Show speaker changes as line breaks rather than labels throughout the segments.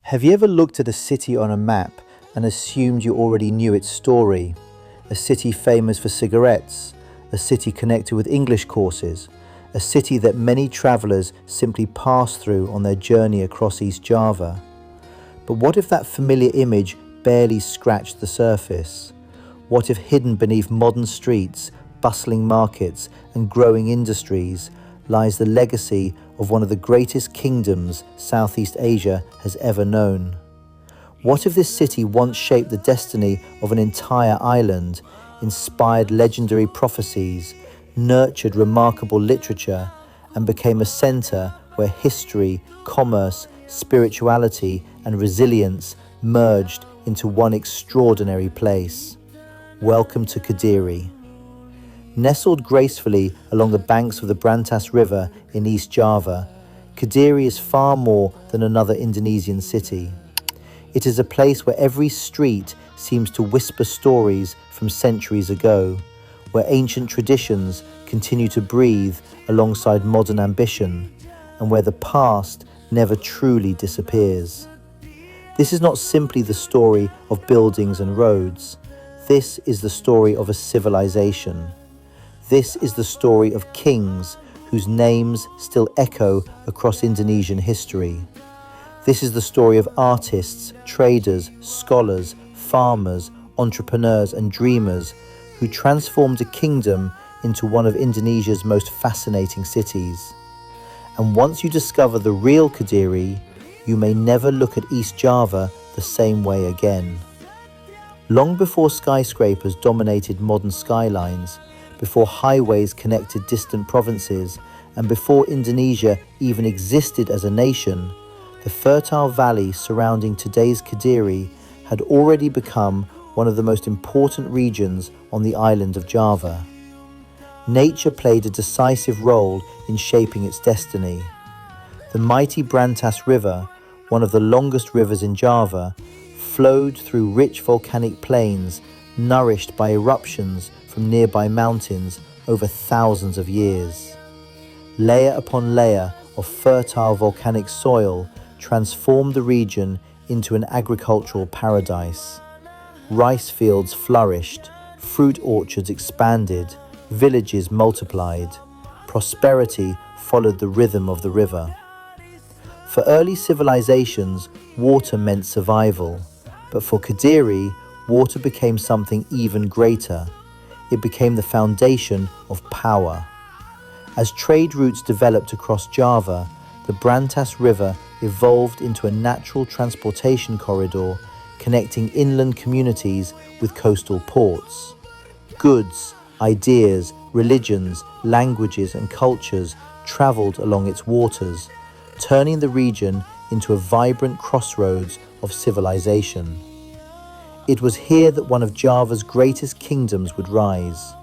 Have you ever looked at a city on a map and assumed you already knew its story? A city famous for cigarettes, a city connected with English courses, a city that many travelers simply pass through on their journey across East Java. But what if that familiar image barely scratched the surface? What if hidden beneath modern streets, bustling markets, and growing industries lies the legacy of one of the greatest kingdoms Southeast Asia has ever known? What if this city once shaped the destiny of an entire island, inspired legendary prophecies, nurtured remarkable literature, and became a center where history, commerce, spirituality, and resilience merged into one extraordinary place? Welcome to Kediri. Nestled gracefully along the banks of the Brantas River in East Java, Kediri is far more than another Indonesian city. It is a place where every street seems to whisper stories from centuries ago, where ancient traditions continue to breathe alongside modern ambition, and where the past never truly disappears. This is not simply the story of buildings and roads. This is the story of a civilization. This is the story of kings whose names still echo across Indonesian history. This is the story of artists, traders, scholars, farmers, entrepreneurs, and dreamers who transformed a kingdom into one of Indonesia's most fascinating cities. And once you discover the real Kediri, you may never look at East Java the same way again. Long before skyscrapers dominated modern skylines, before highways connected distant provinces, and before Indonesia even existed as a nation, the fertile valley surrounding today's Kediri had already become one of the most important regions on the island of Java. Nature played a decisive role in shaping its destiny. The mighty Brantas River, one of the longest rivers in Java, flowed through rich volcanic plains nourished by eruptions from nearby mountains over thousands of years. Layer upon layer of fertile volcanic soil transformed the region into an agricultural paradise. Rice fields flourished, fruit orchards expanded, villages multiplied. Prosperity followed the rhythm of the river. For early civilizations, water meant survival, but for Kediri, water became something even greater. It became the foundation of power. As trade routes developed across Java, the Brantas River evolved into a natural transportation corridor connecting inland communities with coastal ports. Goods, ideas, religions, languages, and cultures traveled along its waters, turning the region into a vibrant crossroads of civilization. It was here that one of Java's greatest kingdoms would rise.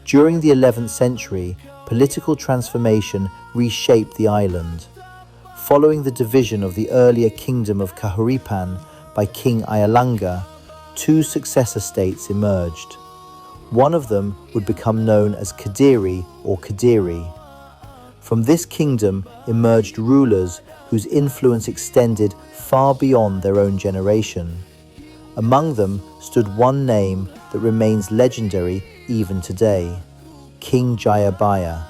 During the 11th century, political transformation reshaped the island. Following the division of the earlier kingdom of Kahuripan by King Airlangga, two successor states emerged. One of them would become known as Kediri or Kediri. From this kingdom emerged rulers whose influence extended far beyond their own generation. Among them stood one name that remains legendary even today: King Jayabaya.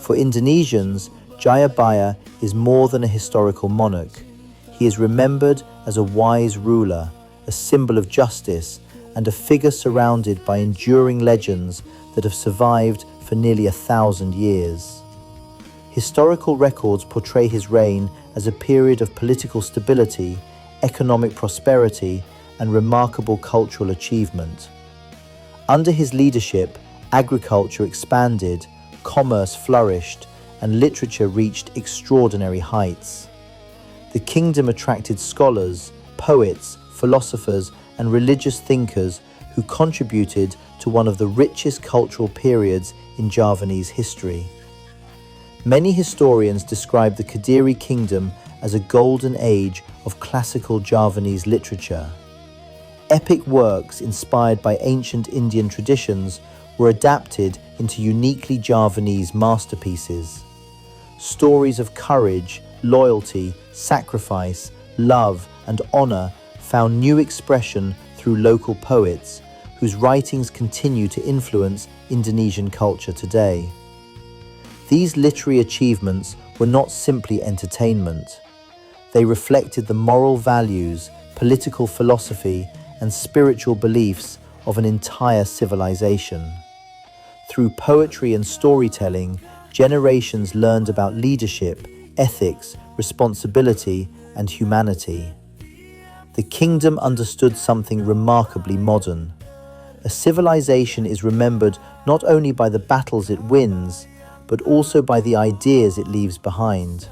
For Indonesians, Jayabaya is more than a historical monarch. He is remembered as a wise ruler, a symbol of justice, and a figure surrounded by enduring legends that have survived for nearly 1,000 years. Historical records portray his reign as a period of political stability, economic prosperity, and remarkable cultural achievement. Under his leadership, agriculture expanded, commerce flourished, and literature reached extraordinary heights. The kingdom attracted scholars, poets, philosophers, and religious thinkers who contributed to one of the richest cultural periods in Javanese history. Many historians describe the Kadiri Kingdom as a golden age of classical Javanese literature. Epic works inspired by ancient Indian traditions were adapted into uniquely Javanese masterpieces. Stories of courage, loyalty, sacrifice, love, and honor found new expression through local poets, whose writings continue to influence Indonesian culture today. These literary achievements were not simply entertainment. They reflected the moral values, political philosophy, and spiritual beliefs of an entire civilization. Through poetry and storytelling, generations learned about leadership, ethics, responsibility, and humanity. The kingdom understood something remarkably modern. A civilization is remembered not only by the battles it wins, but also by the ideas it leaves behind.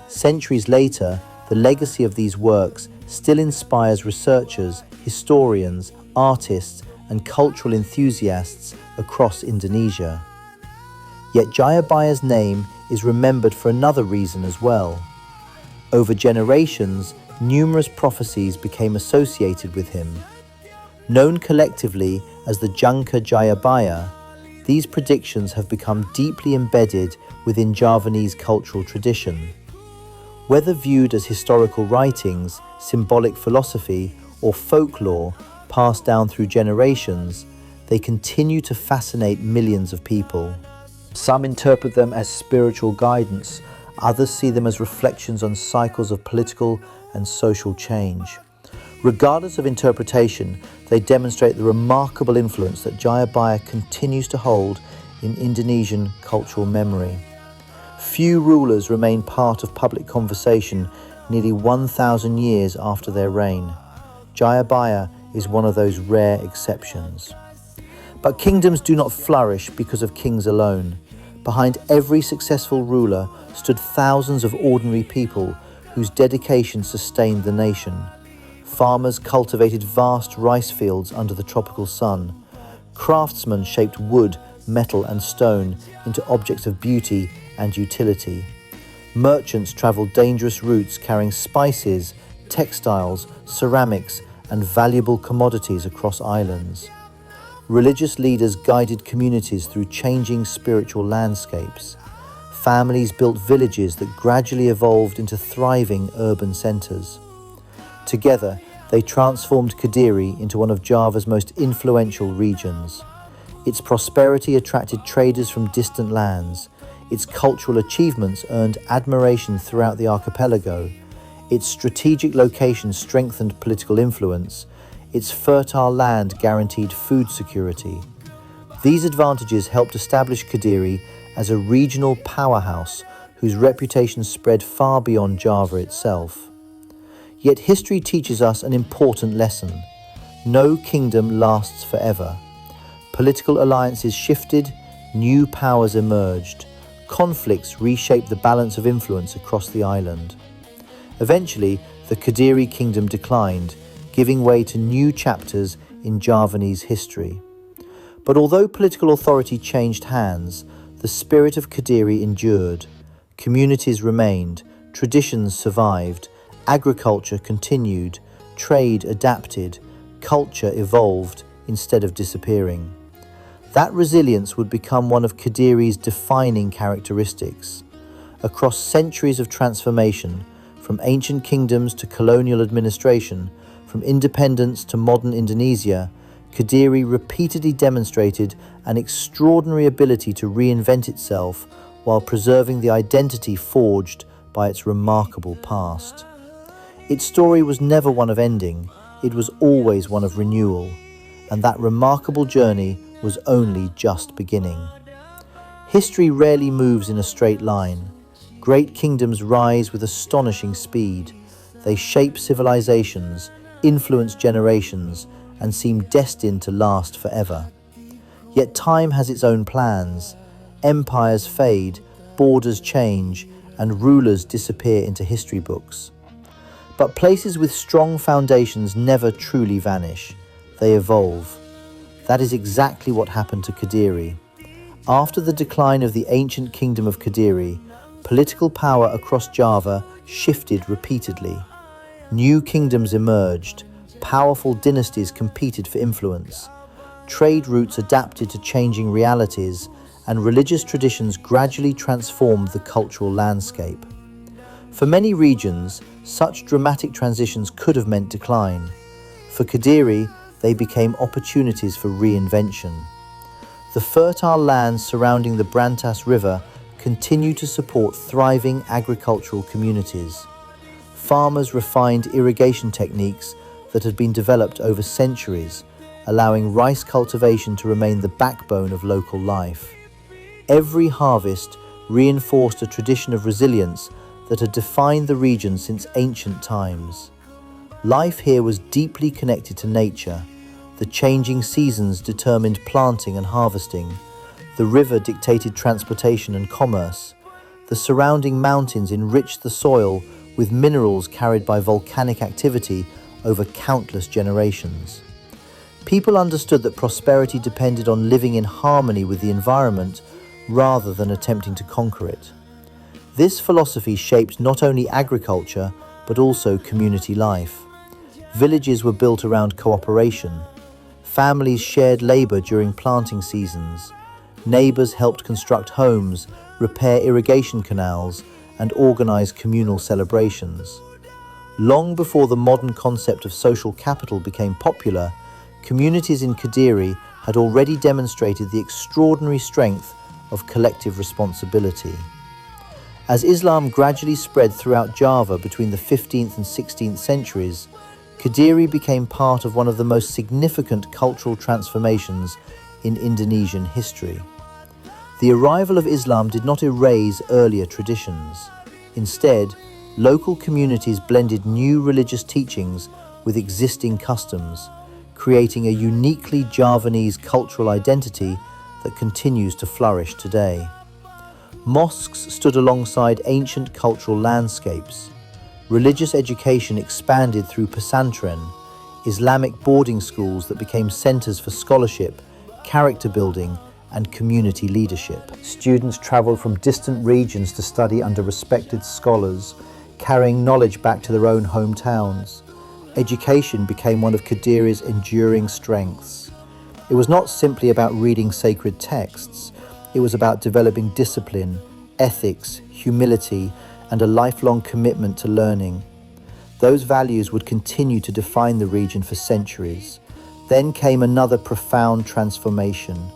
Centuries later, the legacy of these works still inspires researchers, historians, artists, and cultural enthusiasts across Indonesia. Yet Jayabaya's name is remembered for another reason as well. Over generations, numerous prophecies became associated with him. Known collectively as the Jangka Jayabaya, these predictions have become deeply embedded within Javanese cultural tradition. Whether viewed as historical writings, symbolic philosophy, or folklore passed down through generations, they continue to fascinate millions of people. Some interpret them as spiritual guidance, others see them as reflections on cycles of political and social change. Regardless of interpretation, they demonstrate the remarkable influence that Jayabaya continues to hold in Indonesian cultural memory. Few rulers remain part of public conversation nearly 1,000 years after their reign. Jayabaya is one of those rare exceptions. But kingdoms do not flourish because of kings alone. Behind every successful ruler stood thousands of ordinary people whose dedication sustained the nation. Farmers cultivated vast rice fields under the tropical sun. Craftsmen shaped wood, metal, and stone into objects of beauty and utility. Merchants traveled dangerous routes carrying spices, textiles, ceramics, and valuable commodities across islands. Religious leaders guided communities through changing spiritual landscapes. Families built villages that gradually evolved into thriving urban centres. Together, they transformed Kediri into one of Java's most influential regions. Its prosperity attracted traders from distant lands. Its cultural achievements earned admiration throughout the archipelago. Its strategic location strengthened political influence. Its fertile land guaranteed food security. These advantages helped establish Kadiri as a regional powerhouse whose reputation spread far beyond Java itself. Yet history teaches us an important lesson. No kingdom lasts forever. Political alliances shifted, new powers emerged. Conflicts reshaped the balance of influence across the island. Eventually, the Kadiri Kingdom declined, giving way to new chapters in Javanese history. But although political authority changed hands, the spirit of Kadiri endured. Communities remained, traditions survived, agriculture continued, trade adapted, culture evolved instead of disappearing. That resilience would become one of Kadiri's defining characteristics. Across centuries of transformation, from ancient kingdoms to colonial administration, from independence to modern Indonesia, Kadiri repeatedly demonstrated an extraordinary ability to reinvent itself while preserving the identity forged by its remarkable past. Its story was never one of ending, it was always one of renewal, and that remarkable journey was only just beginning. History rarely moves in a straight line. Great kingdoms rise with astonishing speed. They shape civilizations, influence generations, and seem destined to last forever. Yet time has its own plans. Empires fade, borders change, and rulers disappear into history books. But places with strong foundations never truly vanish. They evolve. That is exactly what happened to Kadiri. After the decline of the ancient kingdom of Kadiri, political power across Java shifted repeatedly. New kingdoms emerged. Powerful dynasties competed for influence. Trade routes adapted to changing realities, and religious traditions gradually transformed the cultural landscape. For many regions, Such dramatic transitions could have meant decline. For Kadiri, they became opportunities for reinvention. The fertile lands surrounding the Brantas River continue to support thriving agricultural communities. Farmers refined irrigation techniques that had been developed over centuries, allowing rice cultivation to remain the backbone of local life. Every harvest reinforced a tradition of resilience that had defined the region since ancient times. Life here was deeply connected to nature. The changing seasons determined planting and harvesting. The river dictated transportation and commerce. The surrounding mountains enriched the soil with minerals carried by volcanic activity over countless generations. People understood that prosperity depended on living in harmony with the environment rather than attempting to conquer it. This philosophy shaped not only agriculture, but also community life. Villages were built around cooperation. Families shared labor during planting seasons. Neighbors helped construct homes, repair irrigation canals, and organize communal celebrations. Long before the modern concept of social capital became popular, communities in Kediri had already demonstrated the extraordinary strength of collective responsibility. As Islam gradually spread throughout Java between the 15th and 16th centuries, Kediri became part of one of the most significant cultural transformations in Indonesian history. The arrival of Islam did not erase earlier traditions. Instead, local communities blended new religious teachings with existing customs, creating a uniquely Javanese cultural identity that continues to flourish today. Mosques stood alongside ancient cultural landscapes. Religious education expanded through pesantren, Islamic boarding schools that became centers for scholarship, character building, and community leadership. Students traveled from distant regions to study under respected scholars, carrying knowledge back to their own hometowns. Education became one of Kediri's enduring strengths. It was not simply about reading sacred texts. It was about developing discipline, ethics, humility, and a lifelong commitment to learning. Those values would continue to define the region for centuries. Then came another profound transformation.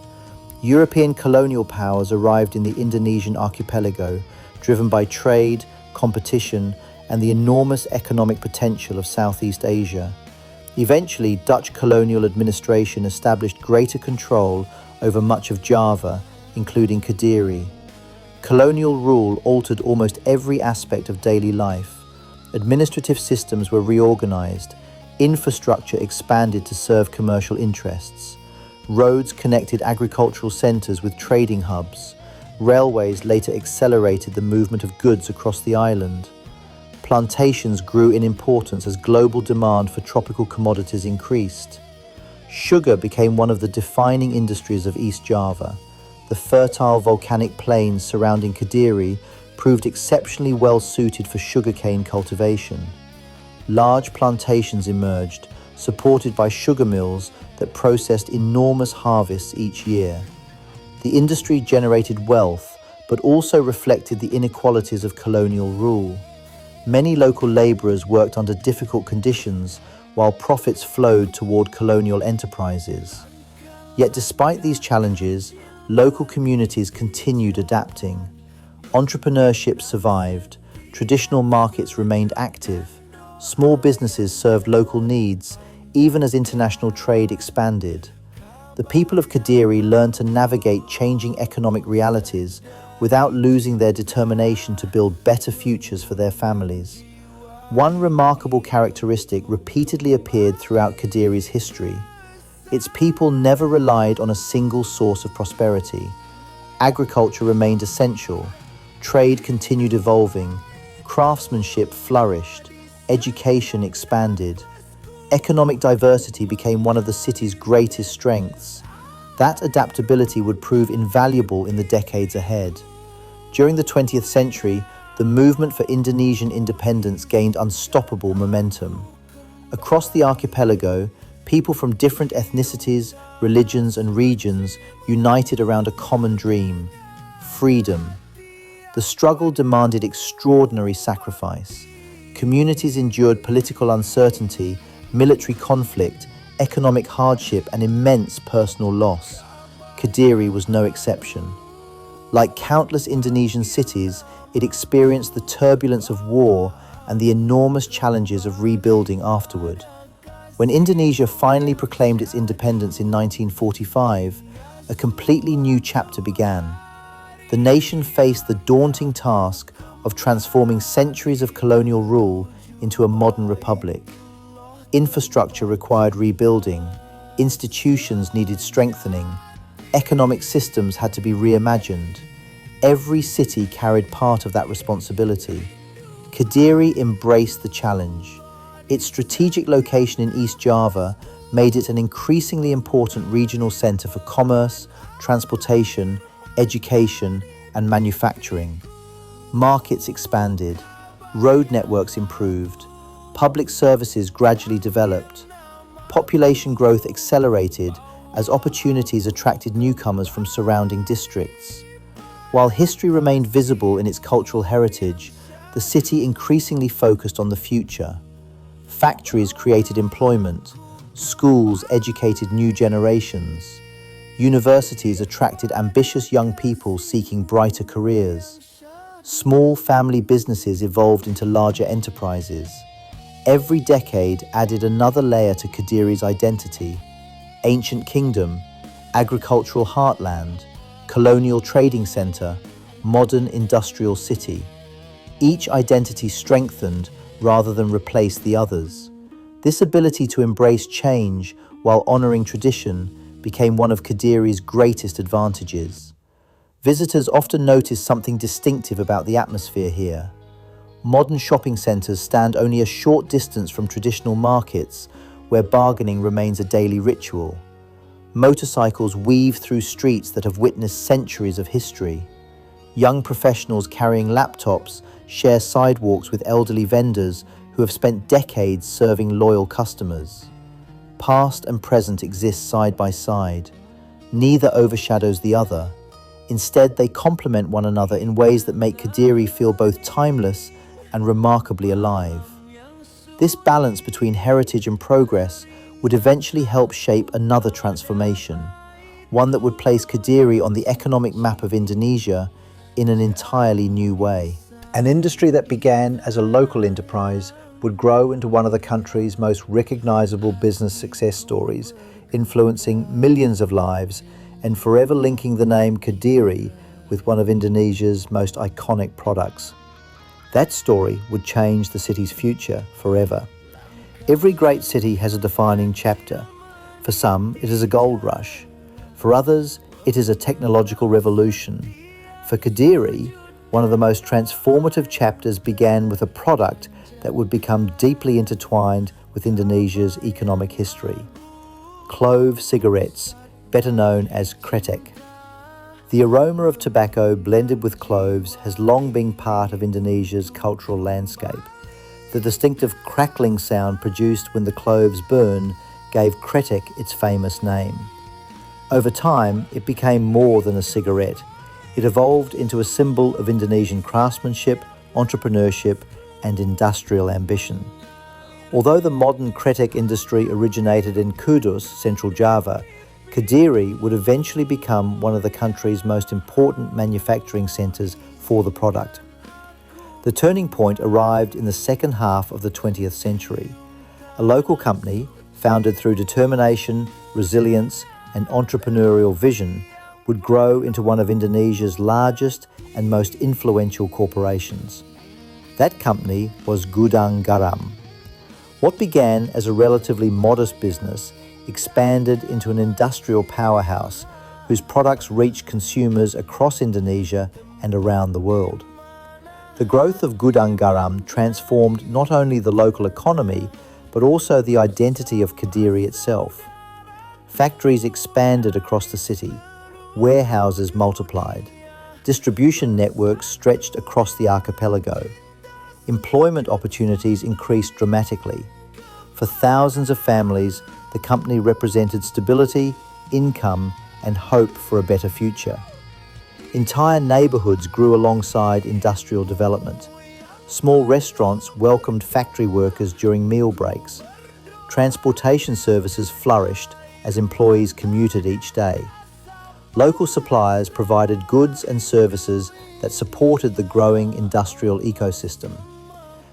European colonial powers arrived in the Indonesian archipelago, driven by trade, competition, and the enormous economic potential of Southeast Asia. Eventually, Dutch colonial administration established greater control over much of Java, including Kediri. Colonial rule altered almost every aspect of daily life. Administrative systems were reorganized, infrastructure expanded to serve commercial interests. Roads connected agricultural centers with trading hubs. Railways later accelerated the movement of goods across the island. Plantations grew in importance as global demand for tropical commodities increased. Sugar became one of the defining industries of East Java. The fertile volcanic plains surrounding Kediri proved exceptionally well suited for sugarcane cultivation. Large plantations emerged, supported by sugar mills that processed enormous harvests each year. The industry generated wealth, but also reflected the inequalities of colonial rule. Many local laborers worked under difficult conditions, while profits flowed toward colonial enterprises. Yet despite these challenges, local communities continued adapting. Entrepreneurship survived, traditional markets remained active, small businesses served local needs, even as international trade expanded. The people of Kadiri learned to navigate changing economic realities without losing their determination to build better futures for their families. One remarkable characteristic repeatedly appeared throughout Kadiri's history. Its people never relied on a single source of prosperity. Agriculture remained essential, trade continued evolving, craftsmanship flourished, education expanded. Economic diversity became one of the city's greatest strengths. That adaptability would prove invaluable in the decades ahead. During the 20th century, the movement for Indonesian independence gained unstoppable momentum. Across the archipelago, people from different ethnicities, religions, and regions united around a common dream: freedom. The struggle demanded extraordinary sacrifice. Communities endured political uncertainty, military conflict, economic hardship, and immense personal loss. Kediri was no exception. Like countless Indonesian cities, it experienced the turbulence of war and the enormous challenges of rebuilding afterward. When Indonesia finally proclaimed its independence in 1945, a completely new chapter began. The nation faced the daunting task of transforming centuries of colonial rule into a modern republic. Infrastructure required rebuilding, institutions needed strengthening, economic systems had to be reimagined. Every city carried part of that responsibility. Kediri embraced the challenge. Its strategic location in East Java made it an increasingly important regional centre for commerce, transportation, education, and manufacturing. Markets expanded, road networks improved, public services gradually developed. Population growth accelerated as opportunities attracted newcomers from surrounding districts. While history remained visible in its cultural heritage, the city increasingly focused on the future. Factories created employment, schools educated new generations, universities attracted ambitious young people seeking brighter careers. Small family businesses evolved into larger enterprises. Every decade added another layer to Kediri's identity: ancient kingdom, agricultural heartland, colonial trading center, modern industrial city. Each identity strengthened rather than replaced the others. This ability to embrace change while honoring tradition became one of Kediri's greatest advantages. Visitors often notice something distinctive about the atmosphere here. Modern shopping centers stand only a short distance from traditional markets, where bargaining remains a daily ritual. Motorcycles weave through streets that have witnessed centuries of history. Young professionals carrying laptops share sidewalks with elderly vendors who have spent decades serving loyal customers. Past and present exist side by side. Neither overshadows the other. Instead, they complement one another in ways that make Kadiri feel both timeless and remarkably alive. This balance between heritage and progress would eventually help shape another transformation, one that would place Kadiri on the economic map of Indonesia in an entirely new way. An industry that began as a local enterprise would grow into one of the country's most recognizable business success stories, influencing millions of lives and forever linking the name Kadiri with one of Indonesia's most iconic products. That story would change the city's future forever. Every great city has a defining chapter. For some, it is a gold rush. For others, it is a technological revolution. For Kadiri, one of the most transformative chapters began with a product that would become deeply intertwined with Indonesia's economic history: clove cigarettes, better known as kretek. The aroma of tobacco blended with cloves has long been part of Indonesia's cultural landscape. The distinctive crackling sound produced when the cloves burn gave kretek its famous name. Over time, it became more than a cigarette. It evolved into a symbol of Indonesian craftsmanship, entrepreneurship, and industrial ambition. Although the modern kretek industry originated in Kudus, Central Java, Kadiri would eventually become one of the country's most important manufacturing centres for the product. The turning point arrived in the second half of the 20th century. A local company, founded through determination, resilience, and entrepreneurial vision, would grow into one of Indonesia's largest and most influential corporations. That company was Gudang Garam. What began as a relatively modest business expanded into an industrial powerhouse whose products reached consumers across Indonesia and around the world. The growth of Gudang Garam transformed not only the local economy, but also the identity of Kadiri itself. Factories expanded across the city, warehouses multiplied, distribution networks stretched across the archipelago. Employment opportunities increased dramatically. For thousands of families, the company represented stability, income, and hope for a better future. Entire neighbourhoods grew alongside industrial development. Small restaurants welcomed factory workers during meal breaks. Transportation services flourished as employees commuted each day. Local suppliers provided goods and services that supported the growing industrial ecosystem.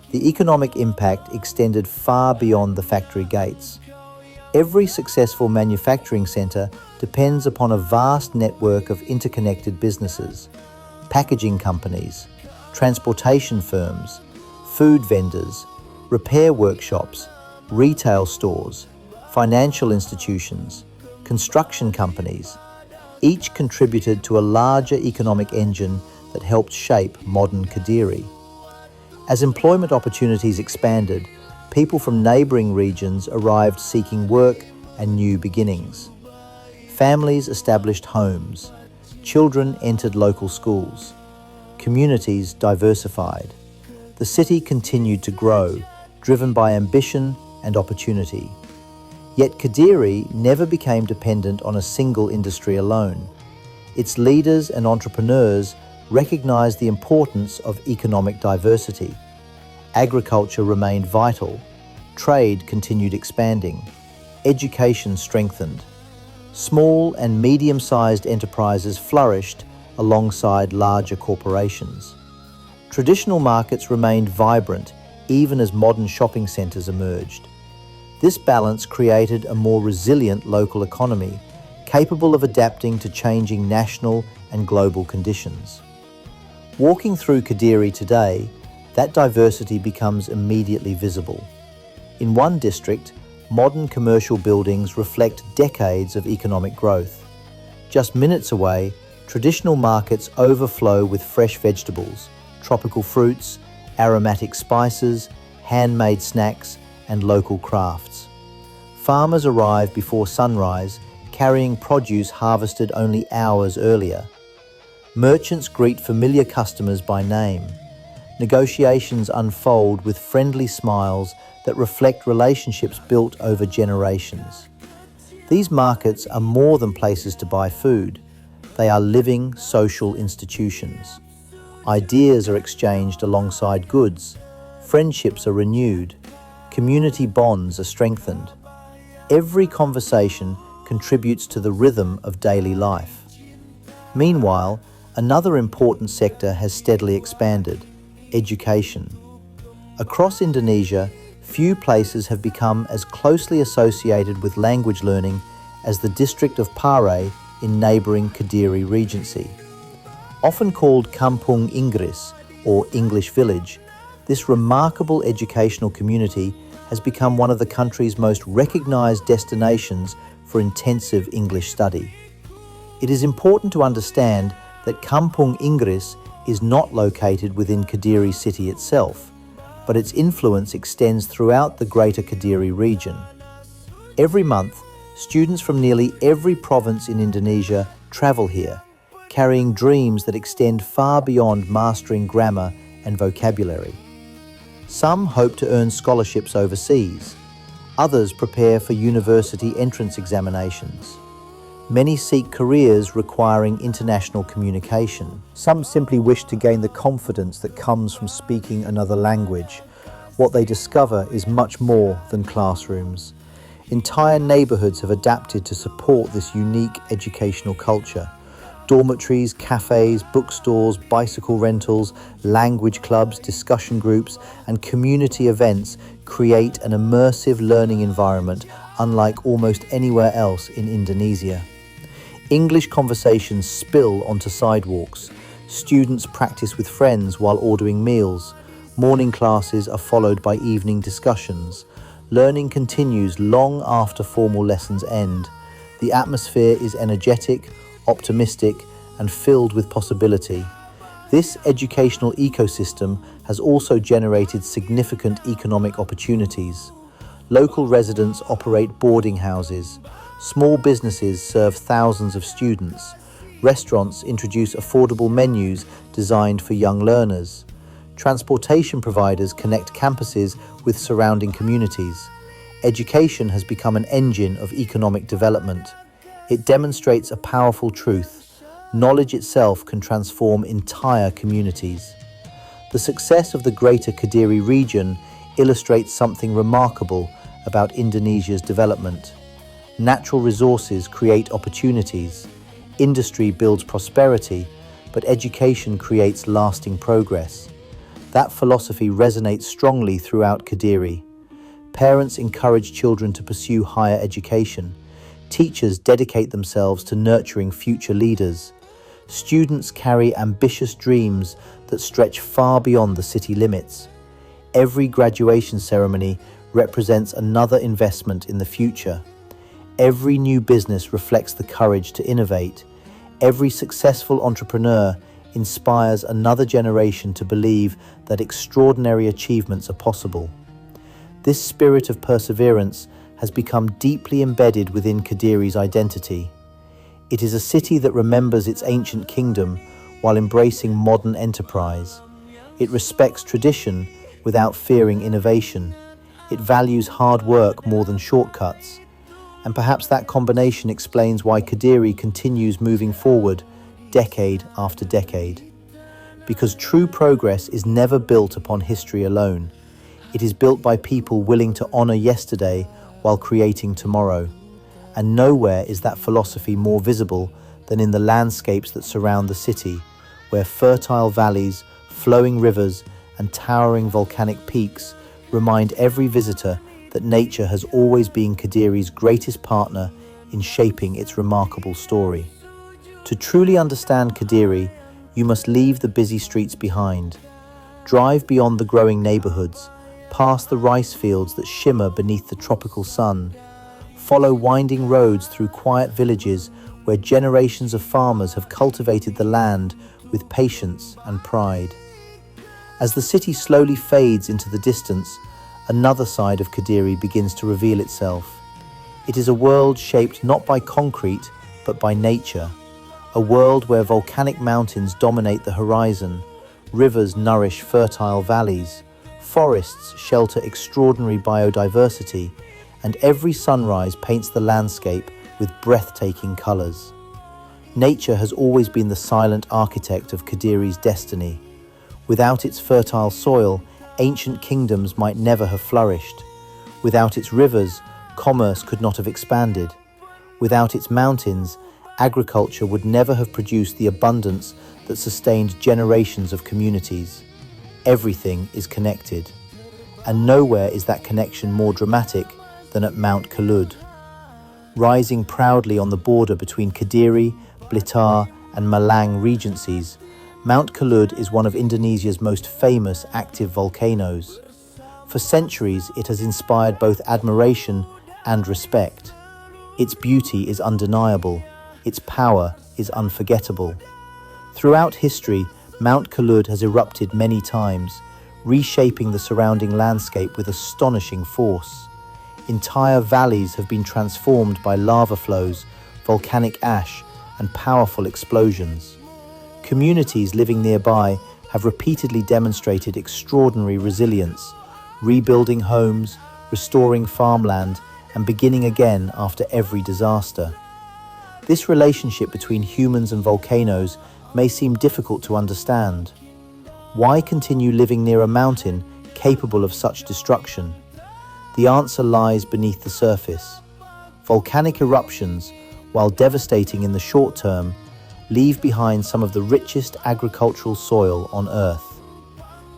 The economic impact extended far beyond the factory gates. Every successful manufacturing centre depends upon a vast network of interconnected businesses, packaging companies, transportation firms, food vendors, repair workshops, retail stores, financial institutions, construction companies. Each contributed to a larger economic engine that helped shape modern Kediri. As employment opportunities expanded, people from neighbouring regions arrived seeking work and new beginnings. Families established homes. Children entered local schools. Communities diversified. The city continued to grow, driven by ambition and opportunity. Yet Kediri never became dependent on a single industry alone. Its leaders and entrepreneurs recognized the importance of economic diversity. Agriculture remained vital. Trade continued expanding. Education strengthened. Small and medium-sized enterprises flourished alongside larger corporations. Traditional markets remained vibrant even as modern shopping centres emerged. This balance created a more resilient local economy, capable of adapting to changing national and global conditions. Walking through Kediri today, that diversity becomes immediately visible. In one district, modern commercial buildings reflect decades of economic growth. Just minutes away, traditional markets overflow with fresh vegetables, tropical fruits, aromatic spices, handmade snacks, and local crafts. Farmers arrive before sunrise, carrying produce harvested only hours earlier. Merchants greet familiar customers by name. Negotiations unfold with friendly smiles that reflect relationships built over generations. These markets are more than places to buy food. They are living social institutions. Ideas are exchanged alongside goods. Friendships are renewed. Community bonds are strengthened. Every conversation contributes to the rhythm of daily life. Meanwhile, another important sector has steadily expanded: education. Across Indonesia, few places have become as closely associated with language learning as the district of Pare in neighbouring Kadiri Regency. Often called Kampung Inggris, or English Village, this remarkable educational community has become one of the country's most recognised destinations for intensive English study. It is important to understand that Kampung Inggris is not located within Kediri city itself, but its influence extends throughout the greater Kediri region. Every month, students from nearly every province in Indonesia travel here, carrying dreams that extend far beyond mastering grammar and vocabulary. Some hope to earn scholarships overseas. Others prepare for university entrance examinations. Many seek careers requiring international communication. Some simply wish to gain the confidence that comes from speaking another language. What they discover is much more than classrooms. Entire neighbourhoods have adapted to support this unique educational culture. Dormitories, cafes, bookstores, bicycle rentals, language clubs, discussion groups, and community events create an immersive learning environment unlike almost anywhere else in Indonesia. English conversations spill onto sidewalks. Students practice with friends while ordering meals. Morning classes are followed by evening discussions. Learning continues long after formal lessons end. The atmosphere is energetic, optimistic, and filled with possibility. This educational ecosystem has also generated significant economic opportunities. Local residents operate boarding houses. Small businesses serve thousands of students. Restaurants introduce affordable menus designed for young learners. Transportation providers connect campuses with surrounding communities. Education has become an engine of economic development. It demonstrates a powerful truth: knowledge itself can transform entire communities. The success of the Greater Kediri region illustrates something remarkable about Indonesia's development. Natural resources create opportunities, industry builds prosperity, but education creates lasting progress. That philosophy resonates strongly throughout Kediri. Parents encourage children to pursue higher education. Teachers dedicate themselves to nurturing future leaders. Students carry ambitious dreams that stretch far beyond the city limits. Every graduation ceremony represents another investment in the future. Every new business reflects the courage to innovate. Every successful entrepreneur inspires another generation to believe that extraordinary achievements are possible. This spirit of perseverance has become deeply embedded within Kediri's identity. It is a city that remembers its ancient kingdom while embracing modern enterprise. It respects tradition without fearing innovation. It values hard work more than shortcuts. And perhaps that combination explains why Kadiri continues moving forward decade after decade. Because true progress is never built upon history alone. It is built by people willing to honor yesterday while creating tomorrow. And nowhere is that philosophy more visible than in the landscapes that surround the city, where fertile valleys, flowing rivers, and towering volcanic peaks remind every visitor that nature has always been Kediri's greatest partner in shaping its remarkable story. To truly understand Kediri, you must leave the busy streets behind. Drive beyond the growing neighborhoods, past the rice fields that shimmer beneath the tropical sun. Follow winding roads through quiet villages where generations of farmers have cultivated the land with patience and pride. As the city slowly fades into the distance, another side of Kediri begins to reveal itself. It is a world shaped not by concrete, but by nature. A world where volcanic mountains dominate the horizon, rivers nourish fertile valleys, forests shelter extraordinary biodiversity, and every sunrise paints the landscape with breathtaking colors. Nature has always been the silent architect of Kediri's destiny. Without its fertile soil, ancient kingdoms might never have flourished. Without its rivers, commerce could not have expanded. Without its mountains, agriculture would never have produced the abundance that sustained generations of communities. Everything is connected, and nowhere is that connection more dramatic than at Mount Kelud. Rising proudly on the border between Kediri, Blitar, and Malang regencies, Mount Kelud is one of Indonesia's most famous active volcanoes. For centuries, it has inspired both admiration and respect. Its beauty is undeniable. Its power is unforgettable. Throughout history, Mount Kelud has erupted many times, reshaping the surrounding landscape with astonishing force. Entire valleys have been transformed by lava flows, volcanic ash, and powerful explosions. Communities living nearby have repeatedly demonstrated extraordinary resilience, rebuilding homes, restoring farmland, and beginning again after every disaster. This relationship between humans and volcanoes may seem difficult to understand. Why continue living near a mountain capable of such destruction? The answer lies beneath the surface. Volcanic eruptions, while devastating in the short term, leave behind some of the richest agricultural soil on Earth.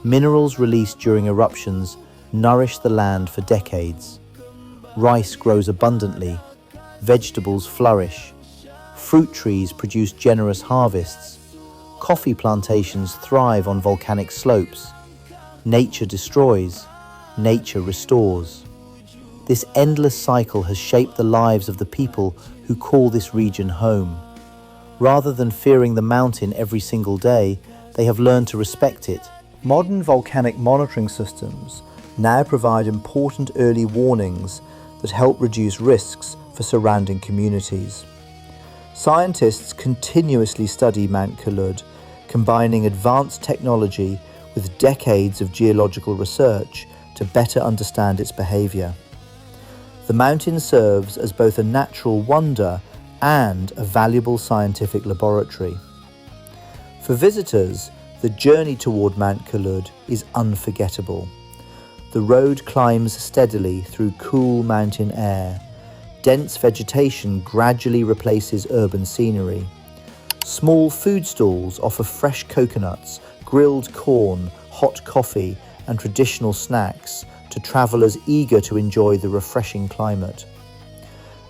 Minerals released during eruptions nourish the land for decades. Rice grows abundantly, vegetables flourish, fruit trees produce generous harvests, coffee plantations thrive on volcanic slopes. Nature destroys, nature restores. This endless cycle has shaped the lives of the people who call this region home. Rather than fearing the mountain every single day, they have learned to respect it. Modern volcanic monitoring systems now provide important early warnings that help reduce risks for surrounding communities. Scientists continuously study Mount Kelud, combining advanced technology with decades of geological research to better understand its behavior. The mountain serves as both a natural wonder and a valuable scientific laboratory. For visitors, The journey toward Mount Kalud is unforgettable. The road climbs steadily through cool mountain air. Dense vegetation gradually replaces urban scenery. Small food stalls offer fresh coconuts, grilled corn, hot coffee, and traditional snacks to travelers eager to enjoy the refreshing climate.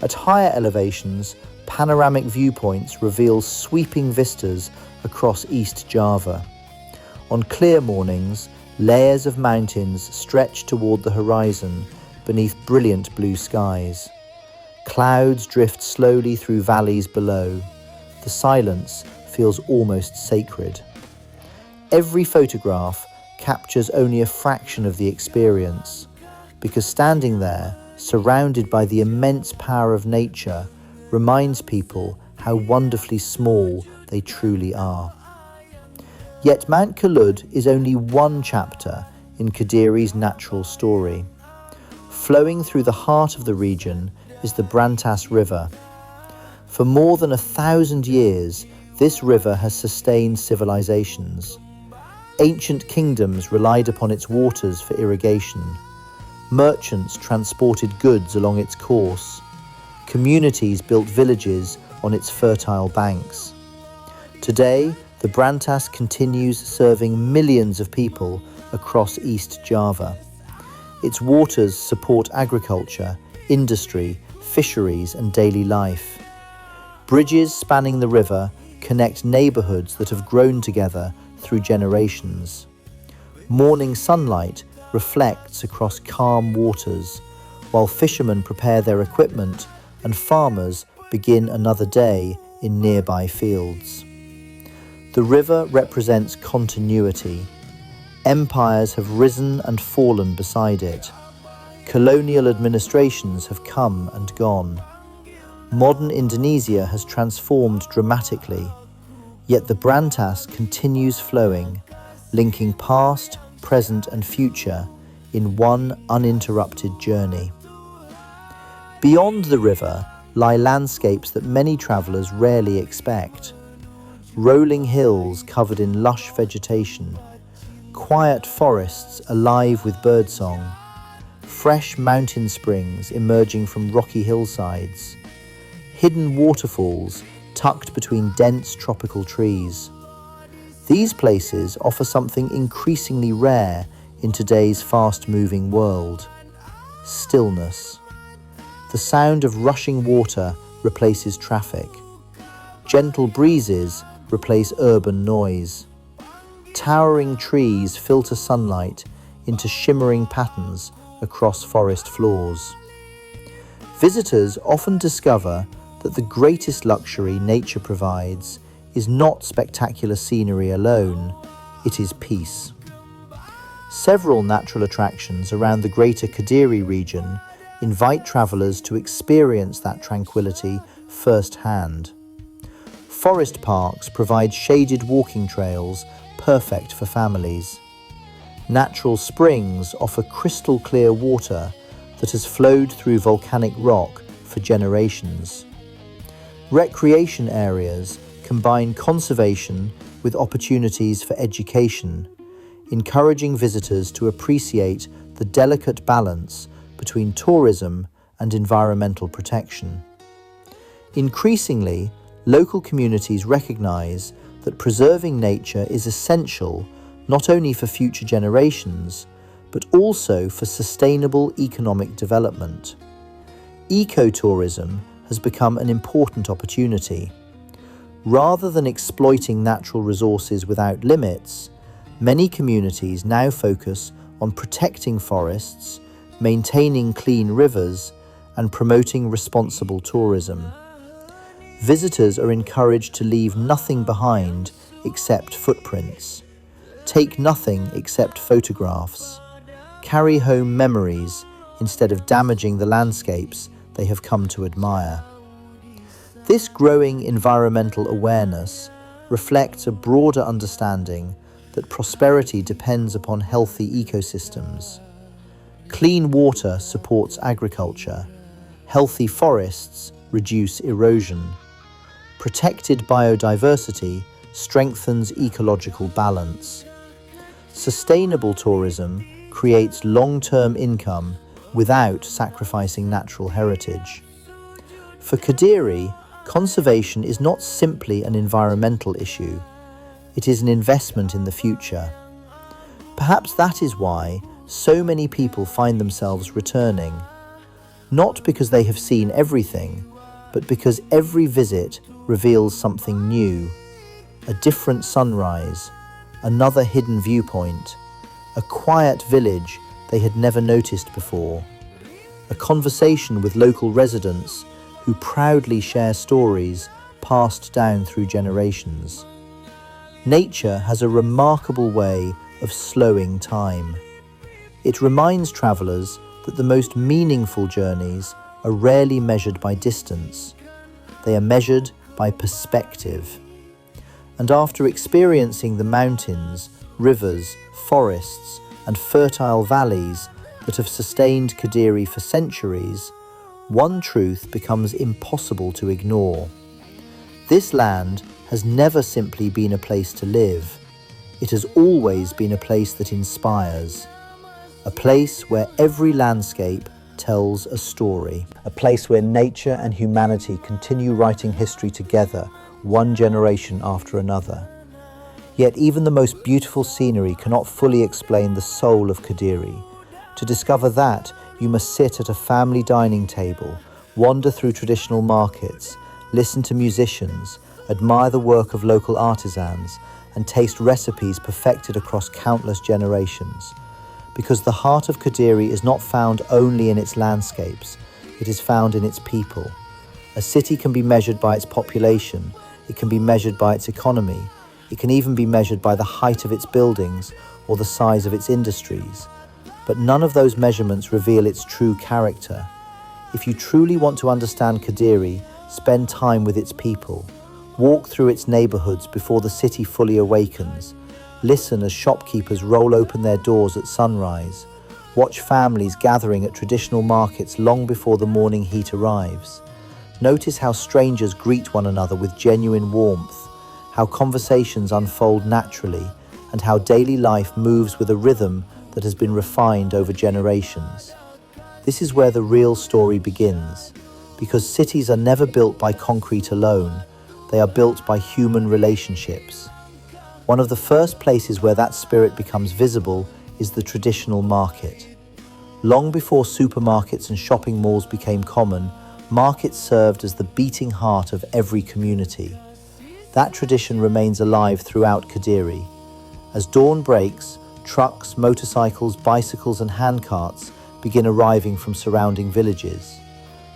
At higher elevations, panoramic viewpoints reveal sweeping vistas across East Java. On clear mornings, layers of mountains stretch toward the horizon beneath brilliant blue skies. Clouds drift slowly through valleys below. The silence feels almost sacred. Every photograph captures only a fraction of the experience, because standing there, surrounded by the immense power of nature, reminds people how wonderfully small they truly are. Yet Mount Kalud is only one chapter in Kadiri's natural story. Flowing through the heart of the region is the Brantas River. For more than 1,000 years, this river has sustained civilizations. Ancient kingdoms relied upon its waters for irrigation. Merchants transported goods along its course. Communities built villages on its fertile banks. Today, the Brantas continues serving millions of people across East Java. Its waters support agriculture, industry, fisheries, and daily life. Bridges spanning the river connect neighborhoods that have grown together through generations. Morning sunlight reflects across calm waters, while fishermen prepare their equipment and farmers begin another day in nearby fields. The river represents continuity. Empires have risen and fallen beside it. Colonial administrations have come and gone. Modern Indonesia has transformed dramatically, yet the Brantas continues flowing, linking past, present, and future in one uninterrupted journey. Beyond the river lie landscapes that many travelers rarely expect. Rolling hills covered in lush vegetation, quiet forests alive with birdsong, fresh mountain springs emerging from rocky hillsides, hidden waterfalls tucked between dense tropical trees. These places offer something increasingly rare in today's fast-moving world: stillness. The sound of rushing water replaces traffic. Gentle breezes replace urban noise. Towering trees filter sunlight into shimmering patterns across forest floors. Visitors often discover that the greatest luxury nature provides is not spectacular scenery alone, it is peace. Several natural attractions around the greater Kediri region invite travelers to experience that tranquility firsthand. Forest parks provide shaded walking trails perfect for families. Natural springs offer crystal clear water that has flowed through volcanic rock for generations. Recreation areas combine conservation with opportunities for education, encouraging visitors to appreciate the delicate balance between tourism and environmental protection. Increasingly, local communities recognize that preserving nature is essential not only for future generations, but also for sustainable economic development. Ecotourism has become an important opportunity. Rather than exploiting natural resources without limits, many communities now focus on protecting forests, maintaining clean rivers, and promoting responsible tourism. Visitors are encouraged to leave nothing behind except footprints. Take nothing except photographs. Carry home memories instead of damaging the landscapes they have come to admire. This growing environmental awareness reflects a broader understanding that prosperity depends upon healthy ecosystems. Clean water supports agriculture. Healthy forests reduce erosion. Protected biodiversity strengthens ecological balance. Sustainable tourism creates long-term income without sacrificing natural heritage. For Kadiri, conservation is not simply an environmental issue, it is an investment in the future. Perhaps that is why so many people find themselves returning, not because they have seen everything, but because every visit reveals something new, a different sunrise, another hidden viewpoint, a quiet village they had never noticed before, a conversation with local residents who proudly share stories passed down through generations. Nature has a remarkable way of slowing time. It reminds travelers that the most meaningful journeys are rarely measured by distance. They are measured by perspective. And after experiencing the mountains, rivers, forests, and fertile valleys that have sustained Kadiri for centuries, one truth becomes impossible to ignore. This land has never simply been a place to live. It has always been a place that inspires. A place where every landscape tells a story. A place where nature and humanity continue writing history together, one generation after another. Yet even the most beautiful scenery cannot fully explain the soul of Kadiri. To discover that, you must sit at a family dining table, wander through traditional markets, listen to musicians, admire the work of local artisans, and taste recipes perfected across countless generations. Because the heart of Kadiri is not found only in its landscapes, it is found in its people. A city can be measured by its population, it can be measured by its economy, it can even be measured by the height of its buildings or the size of its industries. But none of those measurements reveal its true character. If you truly want to understand Kadiri, spend time with its people. Walk through its neighborhoods before the city fully awakens. Listen as shopkeepers roll open their doors at sunrise. Watch families gathering at traditional markets long before the morning heat arrives. Notice how strangers greet one another with genuine warmth, how conversations unfold naturally, and how daily life moves with a rhythm that has been refined over generations. This is where the real story begins, because cities are never built by concrete alone, they are built by human relationships. One of the first places where that spirit becomes visible is the traditional market. Long before supermarkets and shopping malls became common, markets served as the beating heart of every community. That tradition remains alive throughout Kadiri. As dawn breaks, trucks, motorcycles, bicycles and handcarts begin arriving from surrounding villages.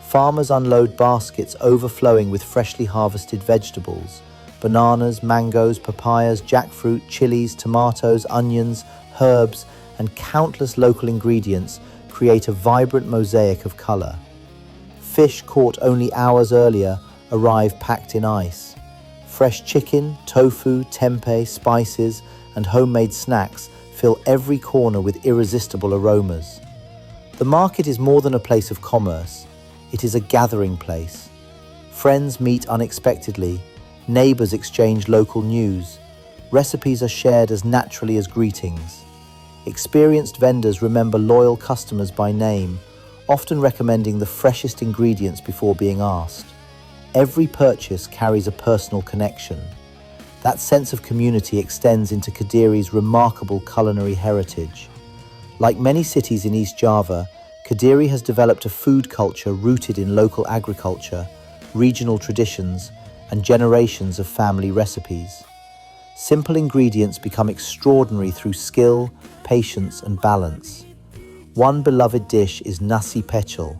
Farmers unload baskets overflowing with freshly harvested vegetables. Bananas, mangoes, papayas, jackfruit, chilies, tomatoes, onions, herbs, and countless local ingredients create a vibrant mosaic of color. Fish caught only hours earlier arrive packed in ice. Fresh chicken, tofu, tempeh, spices, and homemade snacks fill every corner with irresistible aromas. The market is more than a place of commerce. It is a gathering place. Friends meet unexpectedly. Neighbors exchange local news. Recipes are shared as naturally as greetings. Experienced vendors remember loyal customers by name, often recommending the freshest ingredients before being asked. Every purchase carries a personal connection. That sense of community extends into Kadiri's remarkable culinary heritage. Like many cities in East Java, Kadiri has developed a food culture rooted in local agriculture, regional traditions, and generations of family recipes. Simple ingredients become extraordinary through skill, patience, and balance. One beloved dish is nasi pecel.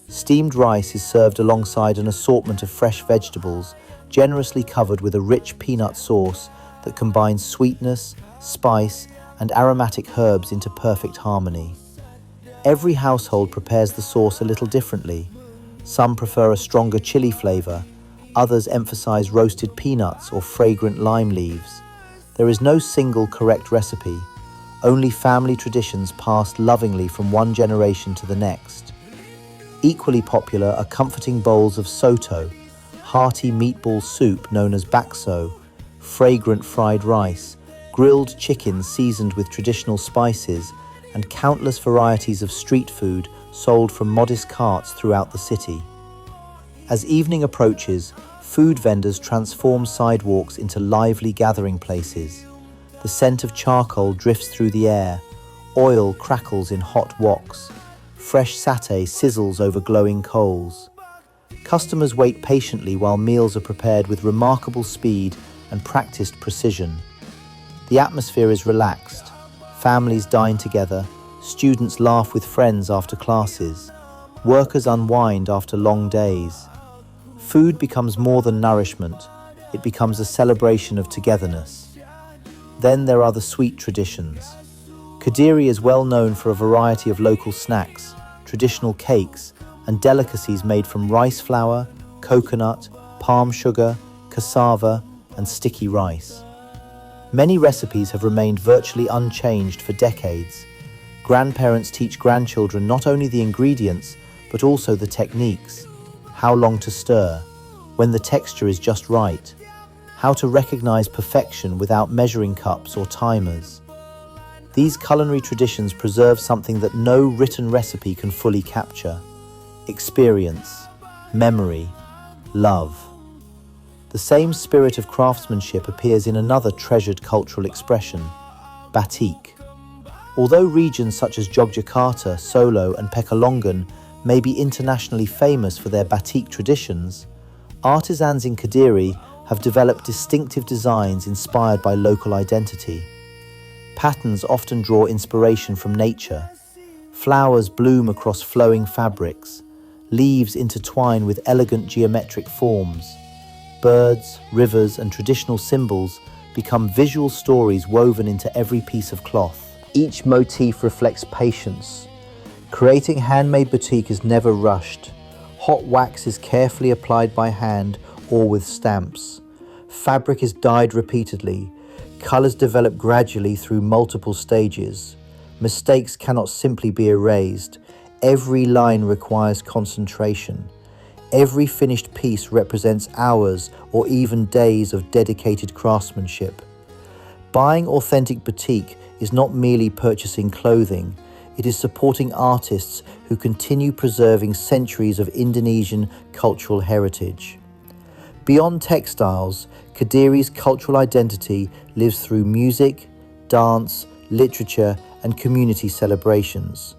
Steamed rice is served alongside an assortment of fresh vegetables, generously covered with a rich peanut sauce that combines sweetness, spice, and aromatic herbs into perfect harmony. Every household prepares the sauce a little differently. Some prefer a stronger chili flavor, others emphasize roasted peanuts or fragrant lime leaves. There is no single correct recipe, only family traditions passed lovingly from one generation to the next. Equally popular are comforting bowls of soto, hearty meatball soup known as bakso, fragrant fried rice, grilled chicken seasoned with traditional spices, and countless varieties of street food sold from modest carts throughout the city. As evening approaches, food vendors transform sidewalks into lively gathering places. The scent of charcoal drifts through the air, oil crackles in hot woks, fresh satay sizzles over glowing coals. Customers wait patiently while meals are prepared with remarkable speed and practiced precision. The atmosphere is relaxed. Families dine together, students laugh with friends after classes, workers unwind after long days. Food becomes more than nourishment, it becomes a celebration of togetherness. Then there are the sweet traditions. Kediri is well known for a variety of local snacks, traditional cakes, and delicacies made from rice flour, coconut, palm sugar, cassava, and sticky rice. Many recipes have remained virtually unchanged for decades. Grandparents teach grandchildren not only the ingredients, but also the techniques. How long to stir, when the texture is just right, how to recognize perfection without measuring cups or timers. These culinary traditions preserve something that no written recipe can fully capture: experience, memory, love. The same spirit of craftsmanship appears in another treasured cultural expression, batik. Although regions such as Yogyakarta, Solo, and Pekalongan may be internationally famous for their batik traditions, artisans in Kadiri have developed distinctive designs inspired by local identity. Patterns often draw inspiration from nature. Flowers bloom across flowing fabrics. Leaves intertwine with elegant geometric forms. Birds, rivers, and traditional symbols become visual stories woven into every piece of cloth. Each motif reflects patience. Creating handmade batik is never rushed. Hot wax is carefully applied by hand or with stamps. Fabric is dyed repeatedly. Colors develop gradually through multiple stages. Mistakes cannot simply be erased. Every line requires concentration. Every finished piece represents hours or even days of dedicated craftsmanship. Buying authentic batik is not merely purchasing clothing. It is supporting artists who continue preserving centuries of Indonesian cultural heritage. Beyond textiles, Kadiri's cultural identity lives through music, dance, literature, and community celebrations.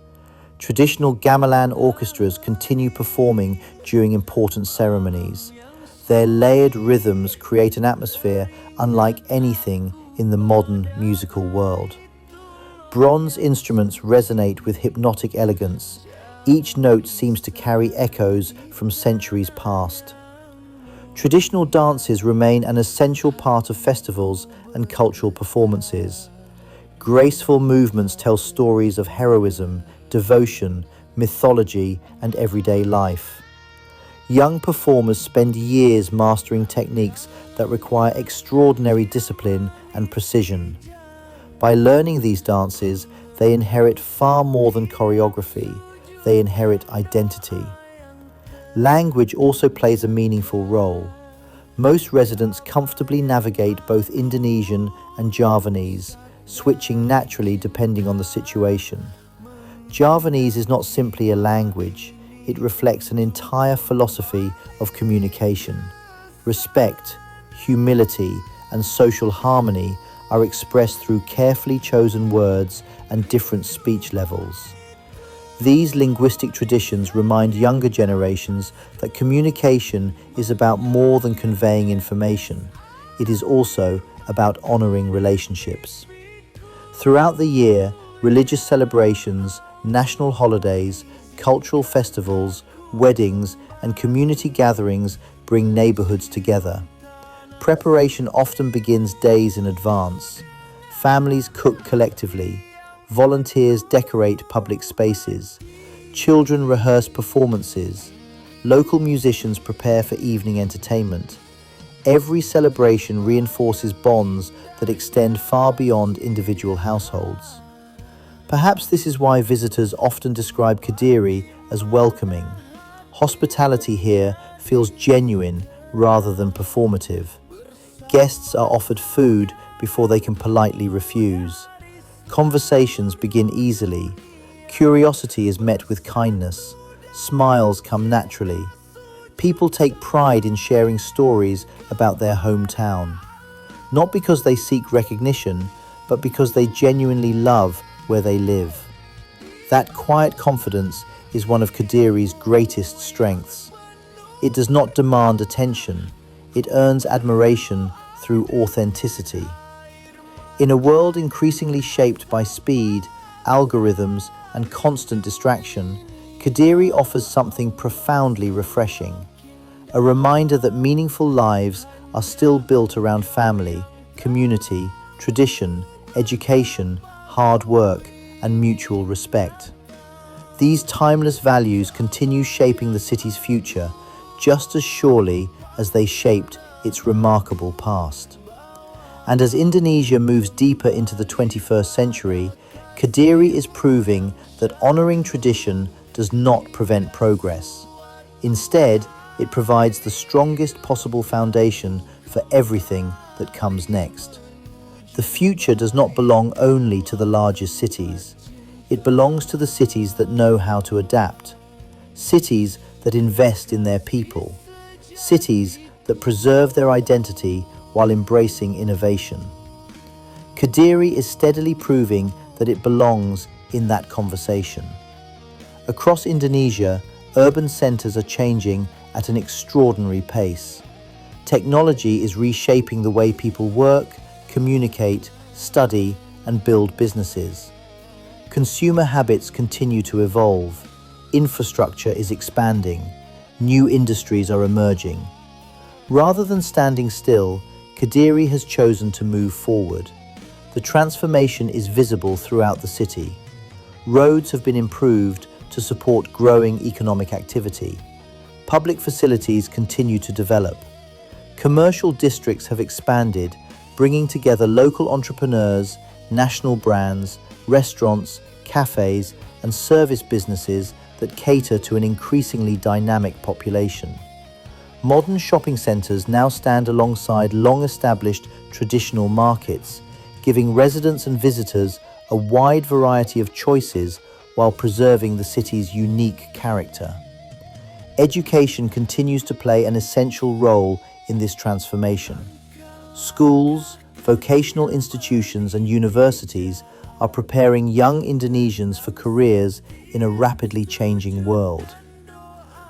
Traditional gamelan orchestras continue performing during important ceremonies. Their layered rhythms create an atmosphere unlike anything in the modern musical world. Bronze instruments resonate with hypnotic elegance. Each note seems to carry echoes from centuries past. Traditional dances remain an essential part of festivals and cultural performances. Graceful movements tell stories of heroism, devotion, mythology, and everyday life. Young performers spend years mastering techniques that require extraordinary discipline and precision. By learning these dances, they inherit far more than choreography. They inherit identity. Language also plays a meaningful role. Most residents comfortably navigate both Indonesian and Javanese, switching naturally depending on the situation. Javanese is not simply a language, it reflects an entire philosophy of communication. Respect, humility, and social harmony are expressed through carefully chosen words and different speech levels. These linguistic traditions remind younger generations that communication is about more than conveying information. It is also about honoring relationships. Throughout the year, religious celebrations, national holidays, cultural festivals, weddings, and community gatherings bring neighborhoods together. Preparation often begins days in advance. Families cook collectively. Volunteers decorate public spaces. Children rehearse performances. Local musicians prepare for evening entertainment. Every celebration reinforces bonds that extend far beyond individual households. Perhaps this is why visitors often describe Kadiri as welcoming. Hospitality here feels genuine rather than performative. Guests are offered food before they can politely refuse. Conversations begin easily. Curiosity is met with kindness. Smiles come naturally. People take pride in sharing stories about their hometown, not because they seek recognition, but because they genuinely love where they live. That quiet confidence is one of Kadiri's greatest strengths. It does not demand attention. It earns admiration through authenticity. In a world increasingly shaped by speed, algorithms, and constant distraction, Kadiri offers something profoundly refreshing. A reminder that meaningful lives are still built around family, community, tradition, education, hard work, and mutual respect. These timeless values continue shaping the city's future just as surely as they shaped its remarkable past. And as Indonesia moves deeper into the 21st century, Kadiri is proving that honoring tradition does not prevent progress. Instead, it provides the strongest possible foundation for everything that comes next. The future does not belong only to the largest cities. It belongs to the cities that know how to adapt, cities that invest in their people, cities that preserve their identity while embracing innovation. Kadiri is steadily proving that it belongs in that conversation. Across Indonesia, urban centers are changing at an extraordinary pace. Technology is reshaping the way people work, communicate, study, and build businesses. Consumer habits continue to evolve. Infrastructure is expanding. New industries are emerging. Rather than standing still, Kadiri has chosen to move forward. The transformation is visible throughout the city. Roads have been improved to support growing economic activity. Public facilities continue to develop. Commercial districts have expanded, bringing together local entrepreneurs, national brands, restaurants, cafes, and service businesses that cater to an increasingly dynamic population. Modern shopping centers now stand alongside long-established traditional markets, giving residents and visitors a wide variety of choices while preserving the city's unique character. Education continues to play an essential role in this transformation. Schools, vocational institutions, and universities are preparing young Indonesians for careers in a rapidly changing world.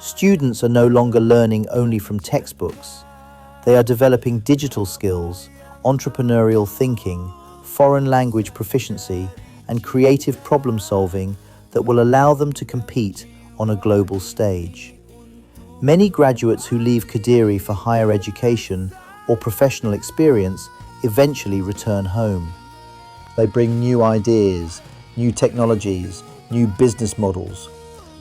Students are no longer learning only from textbooks. They are developing digital skills, entrepreneurial thinking, foreign language proficiency, and creative problem solving that will allow them to compete on a global stage. Many graduates who leave Kadiri for higher education or professional experience eventually return home. They bring new ideas, new technologies, new business models.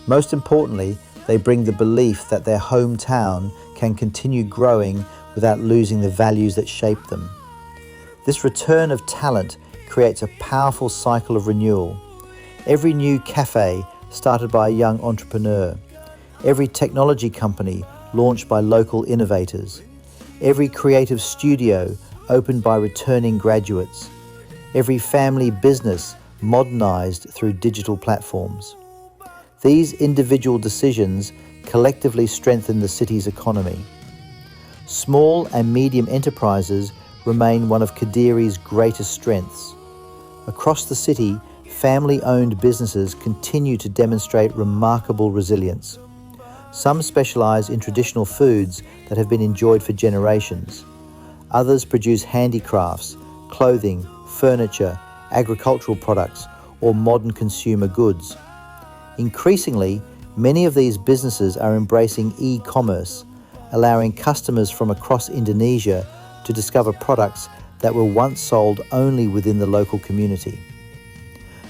Most importantly, they bring the belief that their hometown can continue growing without losing the values that shape them. This return of talent creates a powerful cycle of renewal. Every new cafe started by a young entrepreneur, every technology company launched by local innovators, every creative studio opened by returning graduates, every family business modernized through digital platforms. These individual decisions collectively strengthen the city's economy. Small and medium enterprises remain one of Kadiri's greatest strengths. Across the city, family-owned businesses continue to demonstrate remarkable resilience. Some specialize in traditional foods that have been enjoyed for generations. Others produce handicrafts, clothing, furniture, agricultural products, or modern consumer goods. Increasingly, many of these businesses are embracing e-commerce, allowing customers from across Indonesia to discover products that were once sold only within the local community.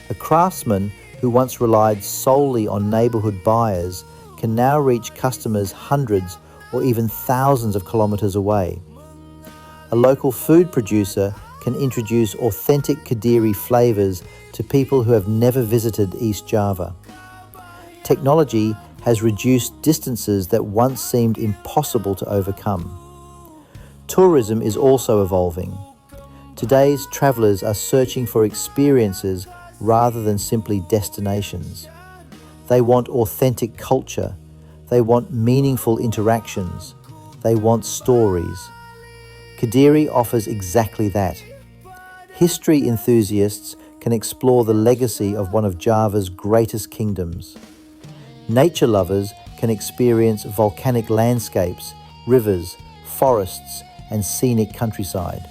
A craftsman who once relied solely on neighborhood buyers can now reach customers hundreds or even thousands of kilometers away. A local food producer can introduce authentic Kadiri flavors to people who have never visited East Java. Technology has reduced distances that once seemed impossible to overcome. Tourism is also evolving. Today's travelers are searching for experiences rather than simply destinations. They want authentic culture. They want meaningful interactions. They want stories. Kediri offers exactly that. History enthusiasts can explore the legacy of one of Java's greatest kingdoms. Nature lovers can experience volcanic landscapes, rivers, forests, and scenic countryside.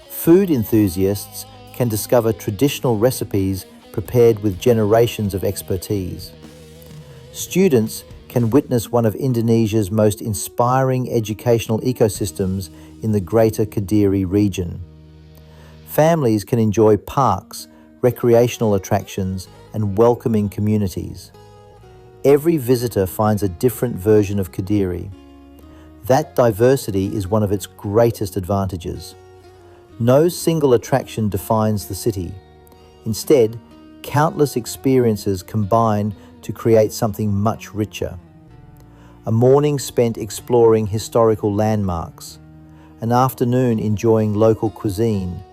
Food enthusiasts can discover traditional recipes prepared with generations of expertise. Students can witness one of Indonesia's most inspiring educational ecosystems in the Greater Kediri region. Families can enjoy parks, recreational attractions, and welcoming communities. Every visitor finds a different version of Kediri. That diversity is one of its greatest advantages. No single attraction defines the city. Instead, countless experiences combine to create something much richer. A morning spent exploring historical landmarks, an afternoon enjoying local cuisine,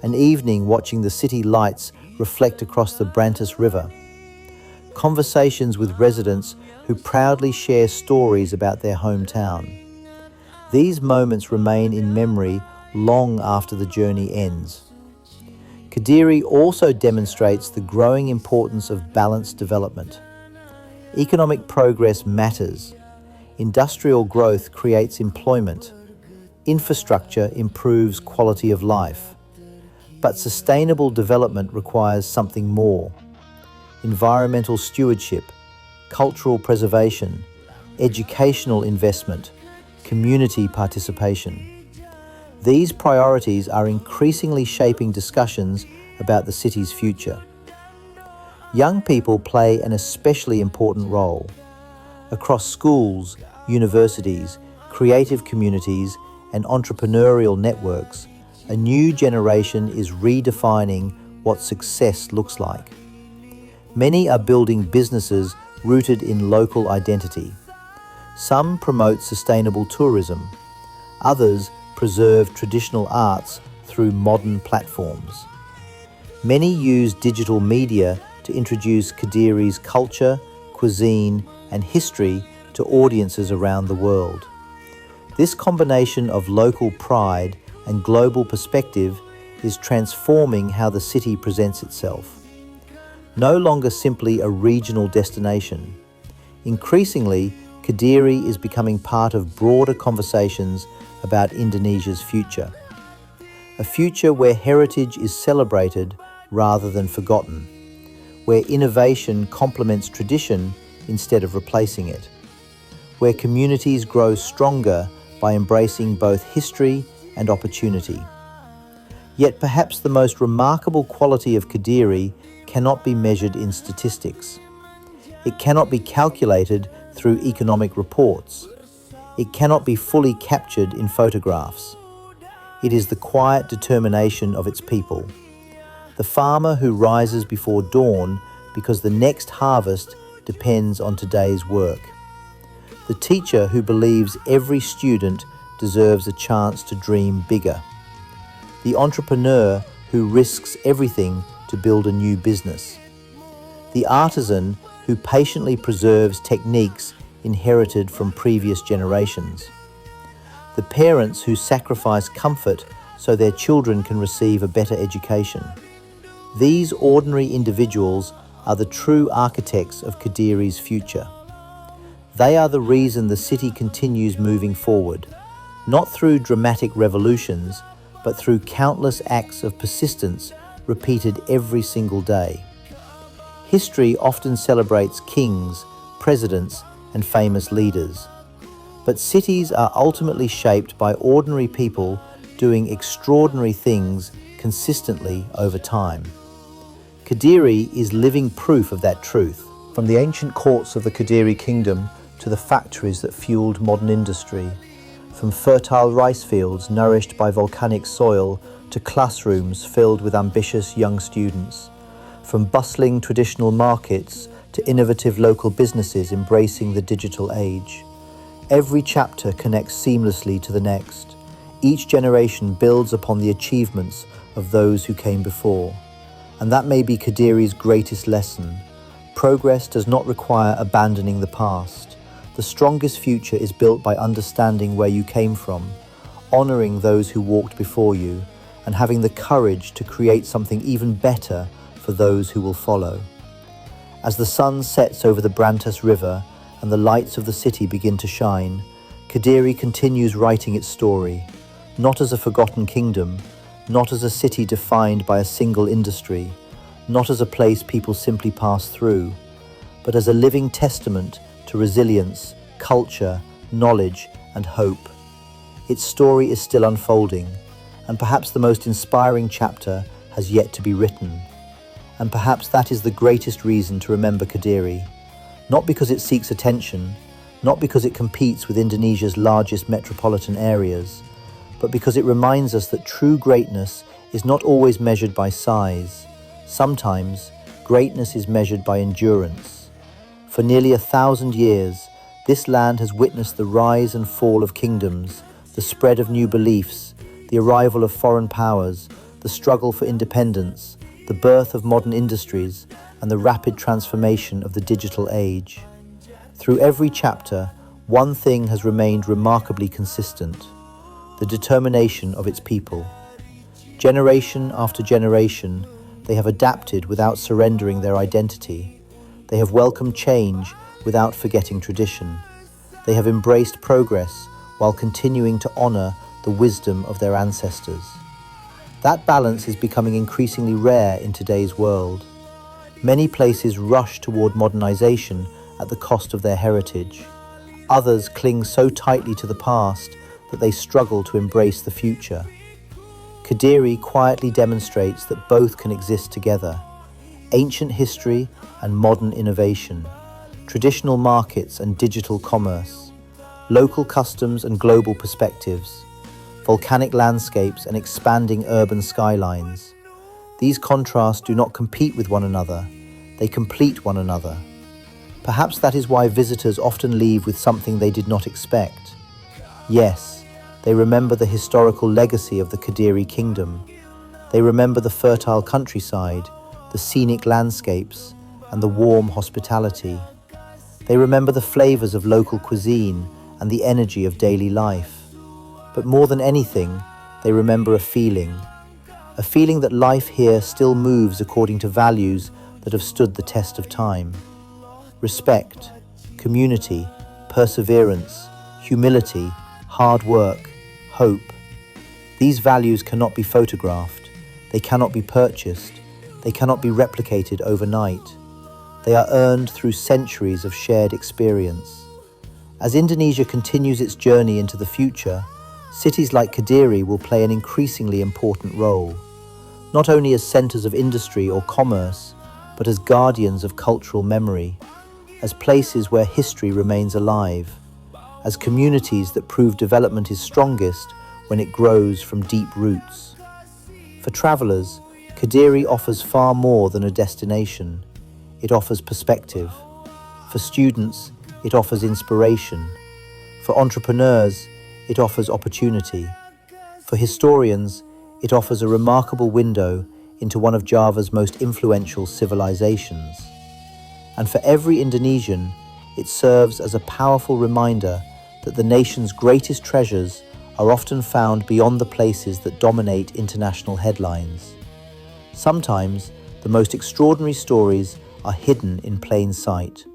an evening watching the city lights reflect across the Brantas River, conversations with residents who proudly share stories about their hometown. These moments remain in memory long after the journey ends. Kadiri also demonstrates the growing importance of balanced development. Economic progress matters. Industrial growth creates employment. Infrastructure improves quality of life. But sustainable development requires something more. Environmental stewardship, cultural preservation, educational investment, community participation. These priorities are increasingly shaping discussions about the city's future. Young people play an especially important role. Across schools, universities, creative communities, and entrepreneurial networks, a new generation is redefining what success looks like. Many are building businesses rooted in local identity. Some promote sustainable tourism. Others preserve traditional arts through modern platforms. Many use digital media to introduce Kediri's culture, cuisine, and history to audiences around the world. This combination of local pride and global perspective is transforming how the city presents itself. No longer simply a regional destination. Increasingly, Kediri is becoming part of broader conversations about Indonesia's future. A future where heritage is celebrated rather than forgotten, where innovation complements tradition instead of replacing it, where communities grow stronger by embracing both history and opportunity. Yet perhaps the most remarkable quality of Kediri cannot be measured in statistics. It cannot be calculated through economic reports. It cannot be fully captured in photographs. It is the quiet determination of its people. The farmer who rises before dawn because the next harvest depends on today's work. The teacher who believes every student deserves a chance to dream bigger. The entrepreneur who risks everything to build a new business. The artisan who patiently preserves techniques inherited from previous generations. The parents who sacrifice comfort so their children can receive a better education. These ordinary individuals are the true architects of Kediri's future. They are the reason the city continues moving forward, not through dramatic revolutions, but through countless acts of persistence repeated every single day. History often celebrates kings, presidents, and famous leaders. But cities are ultimately shaped by ordinary people doing extraordinary things consistently over time. Kadiri is living proof of that truth. From the ancient courts of the Kadiri Kingdom to the factories that fueled modern industry, from fertile rice fields nourished by volcanic soil to classrooms filled with ambitious young students, from bustling traditional markets to innovative local businesses embracing the digital age. Every chapter connects seamlessly to the next. Each generation builds upon the achievements of those who came before. And that may be Kadiri's greatest lesson. Progress does not require abandoning the past. The strongest future is built by understanding where you came from, honoring those who walked before you, and having the courage to create something even better for those who will follow. As the sun sets over the Brantas River and the lights of the city begin to shine, Kadiri continues writing its story, not as a forgotten kingdom, not as a city defined by a single industry, not as a place people simply pass through, but as a living testament to resilience, culture, knowledge, and hope. Its story is still unfolding, and perhaps the most inspiring chapter has yet to be written. And perhaps that is the greatest reason to remember Kadiri, not because it seeks attention, not because it competes with Indonesia's largest metropolitan areas, but because it reminds us that true greatness is not always measured by size. Sometimes, greatness is measured by endurance. For nearly 1,000 years, this land has witnessed the rise and fall of kingdoms, the spread of new beliefs, the arrival of foreign powers, the struggle for independence, the birth of modern industries, and the rapid transformation of the digital age. Through every chapter, one thing has remained remarkably consistent: the determination of its people. Generation after generation, they have adapted without surrendering their identity. They have welcomed change without forgetting tradition. They have embraced progress while continuing to honor the wisdom of their ancestors. That balance is becoming increasingly rare in today's world. Many places rush toward modernization at the cost of their heritage. Others cling so tightly to the past that they struggle to embrace the future. Kadiri quietly demonstrates that both can exist together: ancient history and modern innovation, traditional markets and digital commerce, local customs and global perspectives, volcanic landscapes and expanding urban skylines. These contrasts do not compete with one another, they complete one another. Perhaps that is why visitors often leave with something they did not expect. Yes, they remember the historical legacy of the Kadiri Kingdom. They remember the fertile countryside, the scenic landscapes, and the warm hospitality. They remember the flavors of local cuisine and the energy of daily life. But more than anything, they remember a feeling that life here still moves according to values that have stood the test of time. Respect, community, perseverance, humility, hard work, hope. These values cannot be photographed, they cannot be purchased, they cannot be replicated overnight. They are earned through centuries of shared experience. As Indonesia continues its journey into the future, cities like Kediri will play an increasingly important role, not only as centers of industry or commerce, but as guardians of cultural memory, as places where history remains alive, as communities that prove development is strongest when it grows from deep roots. For travelers, Kadiri offers far more than a destination. It offers perspective. For students, it offers inspiration. For entrepreneurs, it offers opportunity. For historians, it offers a remarkable window into one of Java's most influential civilizations. And for every Indonesian, it serves as a powerful reminder that the nation's greatest treasures are often found beyond the places that dominate international headlines. Sometimes, the most extraordinary stories are hidden in plain sight,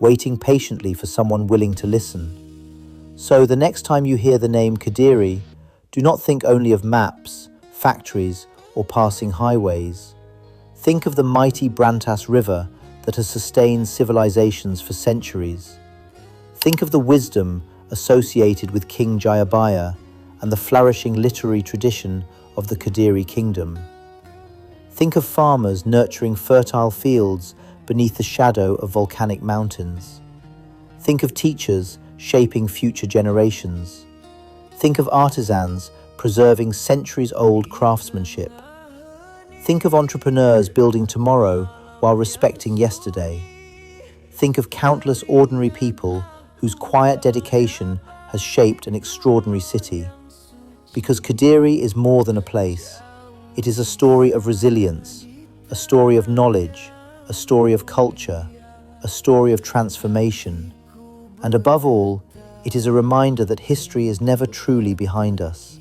waiting patiently for someone willing to listen. So the next time you hear the name Kadiri, do not think only of maps, factories, or passing highways. Think of the mighty Brantas River that has sustained civilizations for centuries. Think of the wisdom associated with King Jayabaya and the flourishing literary tradition of the Kadiri Kingdom. Think of farmers nurturing fertile fields beneath the shadow of volcanic mountains. Think of teachers shaping future generations. Think of artisans preserving centuries-old craftsmanship. Think of entrepreneurs building tomorrow while respecting yesterday. Think of countless ordinary people whose quiet dedication has shaped an extraordinary city. Because Kadiri is more than a place. It is a story of resilience, a story of knowledge, a story of culture, a story of transformation. And above all, it is a reminder that history is never truly behind us.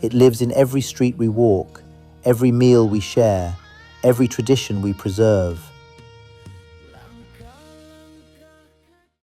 It lives in every street we walk, every meal we share, every tradition we preserve,